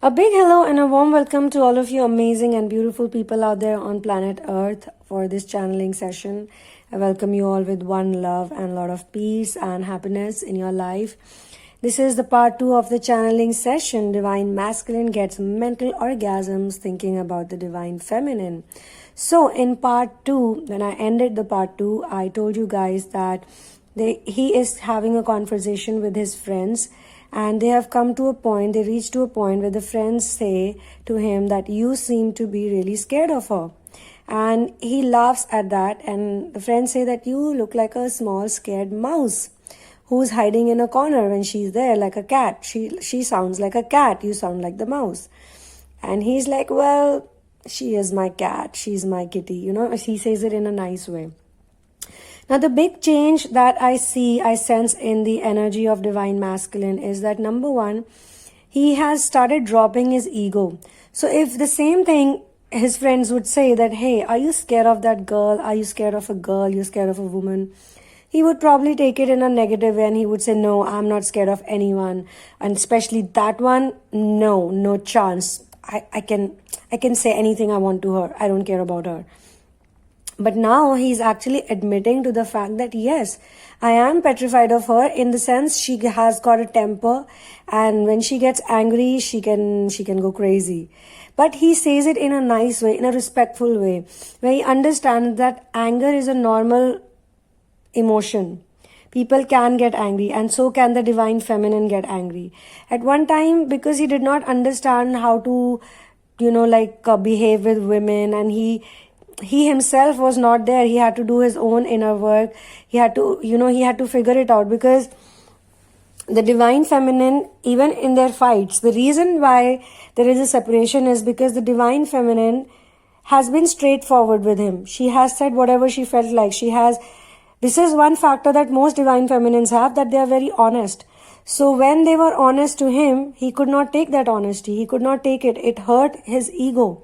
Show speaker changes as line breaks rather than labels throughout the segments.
A big hello and a warm welcome to all of you amazing and beautiful people out there on planet Earth for this channeling session. I welcome you all with one love and a lot of peace and happiness in your life. This is the part 2 of the channeling session. Divine Masculine gets mental orgasms thinking about the Divine Feminine. So in part 2, when I ended the part 2, I told you guys that he is having a conversation with his friends, and they have come to a point, they reach to a point where the friends say to him that you seem to be really scared of her. And he laughs at that, and the friends say that you look like a small scared mouse who's hiding in a corner when she's there, like a cat. She sounds like a cat, you sound like the mouse. And he's like, well, she is my cat, she's my kitty, he says it in a nice way. Now, the big change that I sense in the energy of Divine Masculine is that, number one, he has started dropping his ego. So if the same thing his friends would say that, hey, are you scared of that girl? Are you scared of a girl? You're scared of a woman? He would probably take it in a negative way and he would say, no, I'm not scared of anyone. And especially that one, no chance. I can say anything I want to her. I don't care about her. But now he's actually admitting to the fact that yes, I am petrified of her in the sense she has got a temper, and when she gets angry, she can go crazy. But he says it in a nice way, in a respectful way, where he understands that anger is a normal emotion. People can get angry, and so can the Divine Feminine get angry. At one time, because he did not understand how to, behave with women, and he himself was not there. He had to do his own inner work. He had to figure it out, because the Divine Feminine, even in their fights, the reason why there is a separation is because the Divine Feminine has been straightforward with him. She has said whatever she felt like. This is one factor that most Divine Feminines have, that they are very honest. So when they were honest to him, he could not take that honesty. He could not take it. It hurt his ego.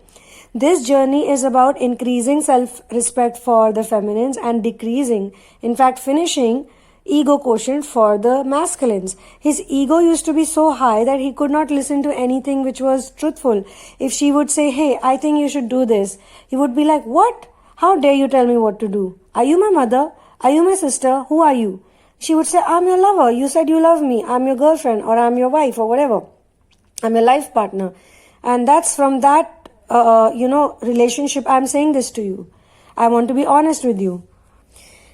This journey is about increasing self-respect for the feminines and decreasing, in fact finishing, ego quotient for the masculines. His ego used to be so high that he could not listen to anything which was truthful. If she would say, hey, I think you should do this, he would be like, what? How dare you tell me what to do? Are you my mother? Are you my sister? Who are you? She would say, I'm your lover. You said you love me. I'm your girlfriend, or I'm your wife, or whatever. I'm your life partner. And that's from that relationship, I'm saying this to you. I want to be honest with you.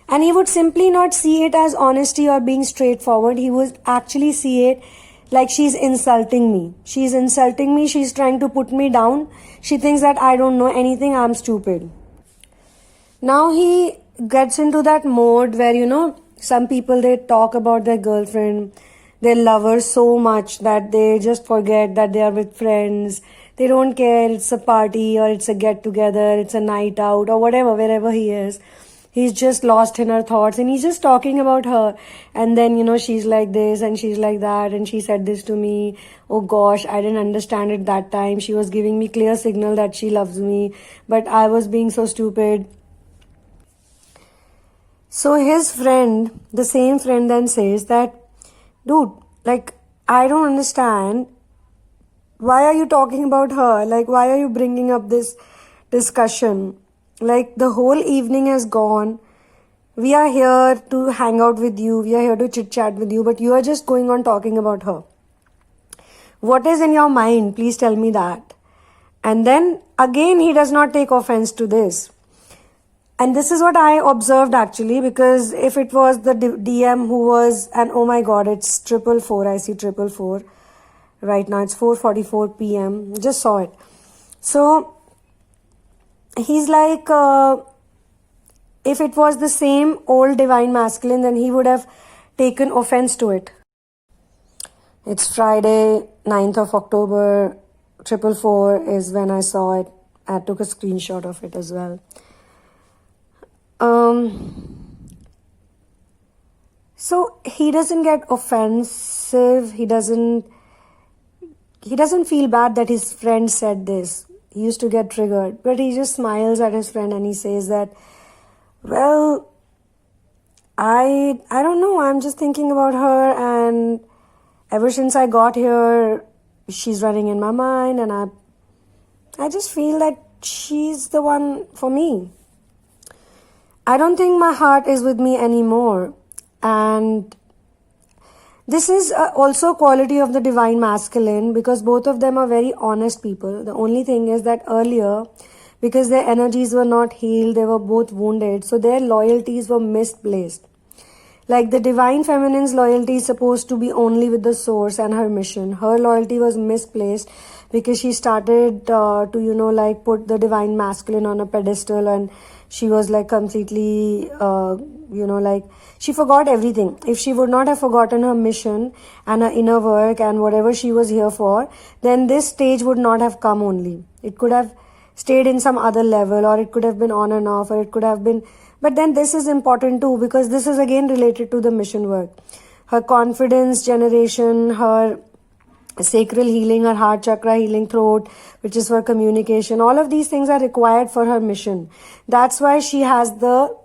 And he would simply not see it as honesty or being straightforward. He would actually see it like she's insulting me. She's insulting me. She's trying to put me down. She thinks that I don't know anything. I'm stupid. Now he gets into that mode where, some people, they talk about their girlfriend, their lover so much that they just forget that they are with friends. They don't care, it's a party or it's a get-together, it's a night out or whatever, wherever he is. He's just lost in her thoughts and he's just talking about her. And then, she's like this and she's like that and she said this to me. Oh gosh, I didn't understand it that time. She was giving me clear signal that she loves me, but I was being so stupid. So his friend, the same friend, then says that, dude, I don't understand. Why are you talking about her? Why are you bringing up this discussion? The whole evening has gone. We are here to hang out with you. We are here to chit-chat with you. But you are just going on talking about her. What is in your mind? Please tell me that. And then, again, he does not take offense to this. And this is what I observed, actually, because if it was the DM who was... And oh my God, it's 444. I see 444. Right now it's 4:44 p.m. Just saw it. So he's like, if it was the same old Divine Masculine, then he would have taken offense to it. It's Friday, 9th of October, 444 is when I saw it. I took a screenshot of it as well. So he doesn't get offensive. He doesn't feel bad that his friend said this. He used to get triggered. But he just smiles at his friend and he says that, well, I don't know. I'm just thinking about her, and ever since I got here, she's running in my mind, and I just feel that she's the one for me. I don't think my heart is with me anymore. And this is also a quality of the divine masculine, because both of them are very honest people. The only thing is that earlier, because their energies were not healed, they were both wounded, so their loyalties were misplaced. Like the divine feminine's loyalty is supposed to be only with the source and her mission. Her loyalty was misplaced because she started to, put the divine masculine on a pedestal, and she was like completely, she forgot everything. If she would not have forgotten her mission and her inner work and whatever she was here for, then this stage would not have come only. It could have stayed in some other level, or it could have been on and off, or it could have been. But then this is important too, because this is again related to the mission work. Her confidence generation, her sacral healing, her heart chakra healing, throat, which is for communication. All of these things are required for her mission. That's why she has the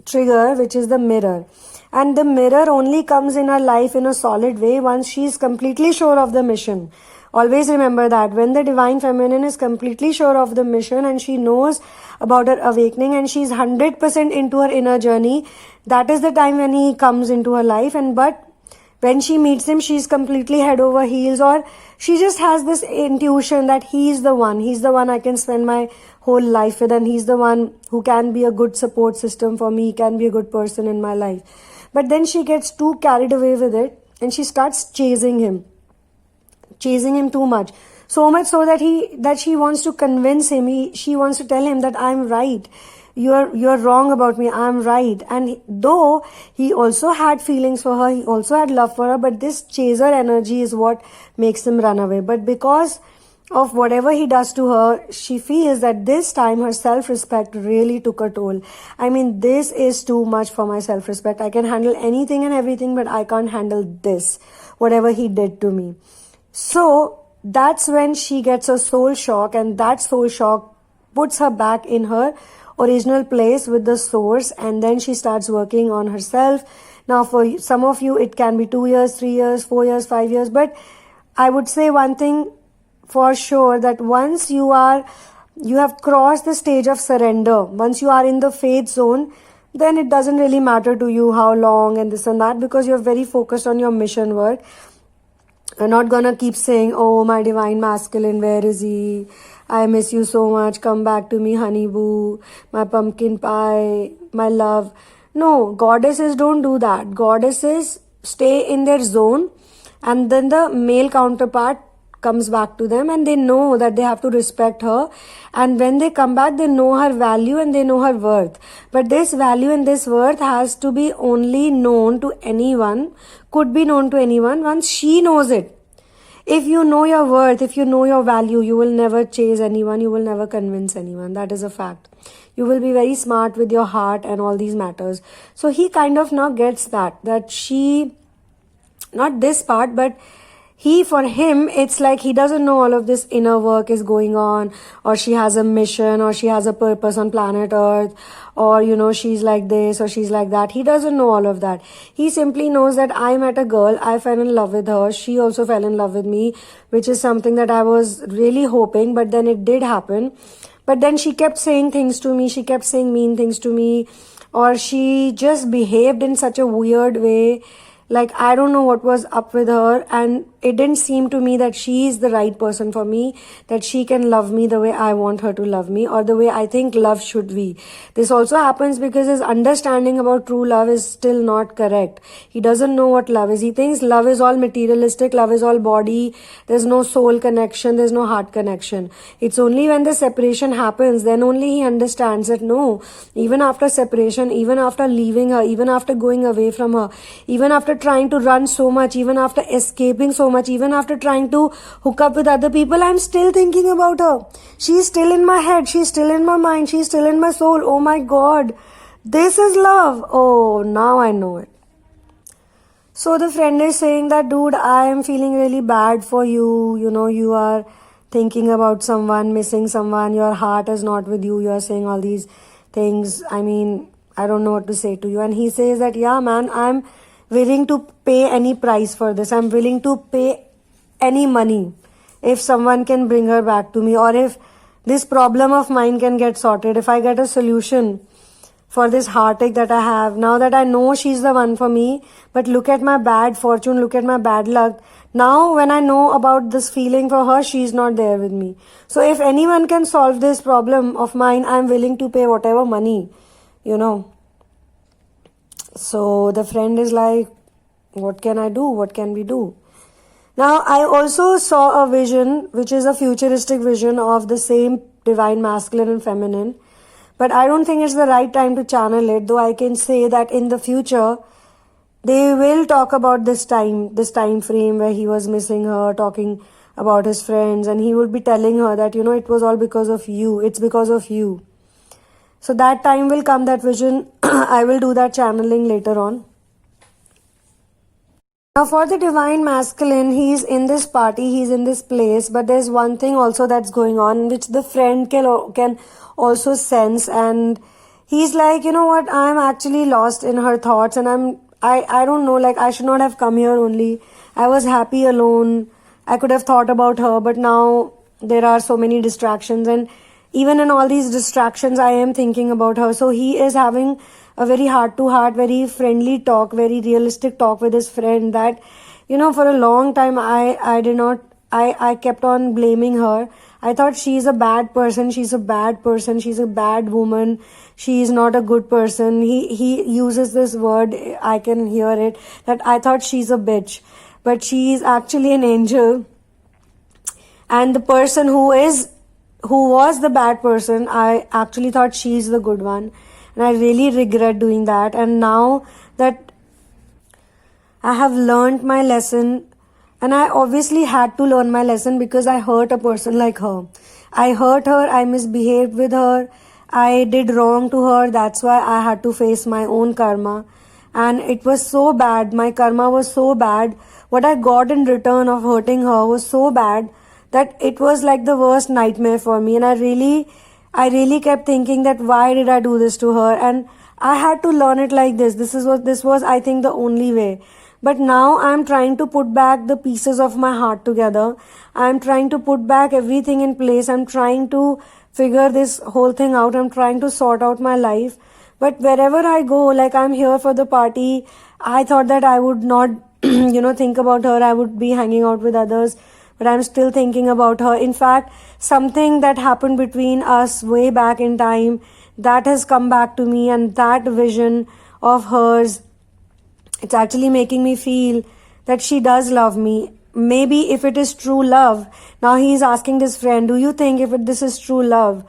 trigger, which is the mirror. And the mirror only comes in her life in a solid way once she is completely sure of the mission. Always remember that when the divine feminine is completely sure of the mission and she knows about her awakening and she's 100% into her inner journey, that is the time when he comes into her life. But when she meets him, she's completely head over heels, or she just has this intuition that he's the one I can spend my whole life with, and he's the one who can be a good support system for me, can be a good person in my life. But then she gets too carried away with it and she starts chasing him too much. So much so that she wants to convince him, she wants to tell him that I'm right. You're wrong about me, I'm right. And though he also had feelings for her, he also had love for her, but this chaser energy is what makes him run away. But because of whatever he does to her, she feels that this time her self-respect really took a toll. I mean, this is too much for my self-respect. I can handle anything and everything, but I can't handle this, whatever he did to me. So that's when she gets a soul shock, and that soul shock puts her back in her original place with the source, and then she starts working on herself. Now for some of you it can be 2 years, 3 years, 4 years, 5 years, but I would say one thing for sure, that once you have crossed the stage of surrender, once you are in the faith zone, then it doesn't really matter to you how long and this and that, because you're very focused on your mission work. You're not gonna keep saying, oh, my divine masculine, where is he? I miss you so much. Come back to me, honey boo, my pumpkin pie, my love. No, goddesses don't do that. Goddesses stay in their zone, and then the male counterpart comes back to them, and they know that they have to respect her. And when they come back, they know her value and they know her worth. But this value and this worth has to be only known to anyone, could be known to anyone once she knows it. If you know your worth, if you know your value, you will never chase anyone, you will never convince anyone. That is a fact. You will be very smart with your heart and all these matters. So he kind of now gets that she, not this part, but for him, it's like he doesn't know all of this inner work is going on, or she has a mission, or she has a purpose on planet Earth, or, she's like this, or she's like that. He doesn't know all of that. He simply knows that I met a girl, I fell in love with her, she also fell in love with me, which is something that I was really hoping, but then it did happen. But then she kept saying things to me, she kept saying mean things to me, or she just behaved in such a weird way. Like, I don't know what was up with her, and it didn't seem to me that she is the right person for me, that she can love me the way I want her to love me, or the way I think love should be. This also happens because his understanding about true love is still not correct. He doesn't know what love is. He thinks love is all materialistic, love is all body, there's no soul connection, there's no heart connection. It's only when the separation happens, then only he understands that no, even after separation, even after leaving her, even after going away from her, even after trying to run so much, even after escaping so much, even after trying to hook up with other people, I'm still thinking about her. She's still in my head, she's still in my mind, she's still in my soul. Oh my God, this is love. Oh, now I know it. So the friend is saying that, dude, I am feeling really bad for you. You are thinking about someone, missing someone, your heart is not with you, you are saying all these things. I mean, I don't know what to say to you. And he says that, yeah, man, I'm willing to pay any price for this. I'm willing to pay any money. if someone can bring her back to me, or if this problem of mine can get sorted, if I get a solution for this heartache that I have, now that I know she's the one for me, but look at my bad fortune, look at my bad luck. Now when I know about this feeling for her, she's not there with me. So if anyone can solve this problem of mine, I'm willing to pay whatever money, you know. So the friend is like, what can I do? What can we do? Now, I also saw a vision, which is a futuristic vision of the same divine masculine and feminine. But I don't think it's the right time to channel it, though I can say that in the future, they will talk about this time frame where he was missing her, talking about his friends, and he would be telling her that, you know, it was all because of you. It's because of you. So that time will come, that vision. I will do that channeling later on. Now for the divine masculine, he's in this party, he's in this place, but there's one thing also that's going on which the friend can also sense, and he's like, you know what, I'm actually lost in her thoughts, and I don't know, like I should not have come here only. I was happy alone. I could have thought about her, but now there are so many distractions, and even in all these distractions, I am thinking about her. So he is having a very heart-to-heart, very friendly talk, very realistic talk with his friend that, you know, for a long time, I kept on blaming her. I thought she's a bad person, she's a bad woman, she is not a good person. He uses this word, I can hear it, that I thought she's a bitch, but she is actually an angel. And the person who was the bad person, I actually thought she's the good one. And I really regret doing that. And now that I have learned my lesson, and I obviously had to learn my lesson because I hurt a person like her. I hurt her, I misbehaved with her, I did wrong to her. That's why I had to face my own karma. And it was so bad. My karma was so bad. What I got in return of hurting her was so bad that it was like the worst nightmare for me. And I really kept thinking that why did I do this to her? And I had to learn it like this. This was, I think, the only way. But now I'm trying to put back the pieces of my heart together. I'm trying to put back everything in place. I'm trying to figure this whole thing out. I'm trying to sort out my life. But wherever I go, like I'm here for the party, I thought that I would not, think about her. I would be hanging out with others. But I'm still thinking about her. In fact, something that happened between us way back in time, that has come back to me, and that vision of hers, it's actually making me feel that she does love me. Maybe if it is true love, now he's asking this friend, do you think this is true love?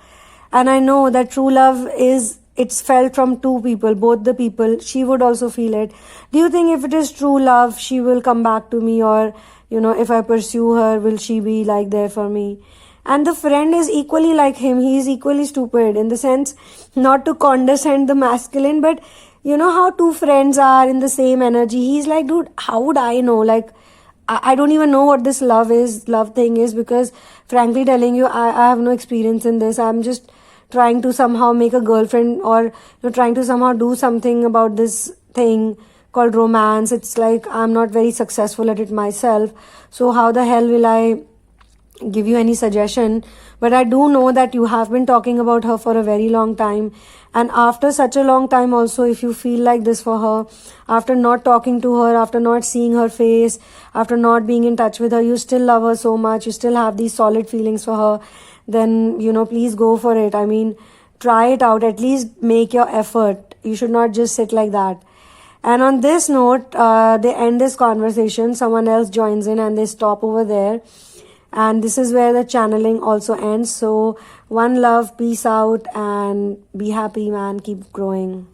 And I know that true love it's felt from two people, both the people, she would also feel it. Do you think if it is true love, she will come back to me, or if I pursue her, will she be like there for me? And the friend is equally like him. He is equally stupid, in the sense, not to condescend the masculine, but you know how two friends are in the same energy. He's like, dude, how would I know? Like, I don't even know what this love thing is, because frankly telling you, I have no experience in this. I'm just trying to somehow make a girlfriend, or trying to somehow do something about this thing called romance. It's like I'm not very successful at it myself, so how the hell will I give you any suggestion? But I do know that you have been talking about her for a very long time, and after such a long time also, if you feel like this for her, after not talking to her, after not seeing her face, after not being in touch with her, you still love her so much, you still have these solid feelings for her, then please go for it. I mean, try it out, at least make your effort. You should not just sit like that. And on this note, they end this conversation, someone else joins in, and they stop over there. And this is where the channeling also ends. So one love, peace out, and be happy, man. Keep growing.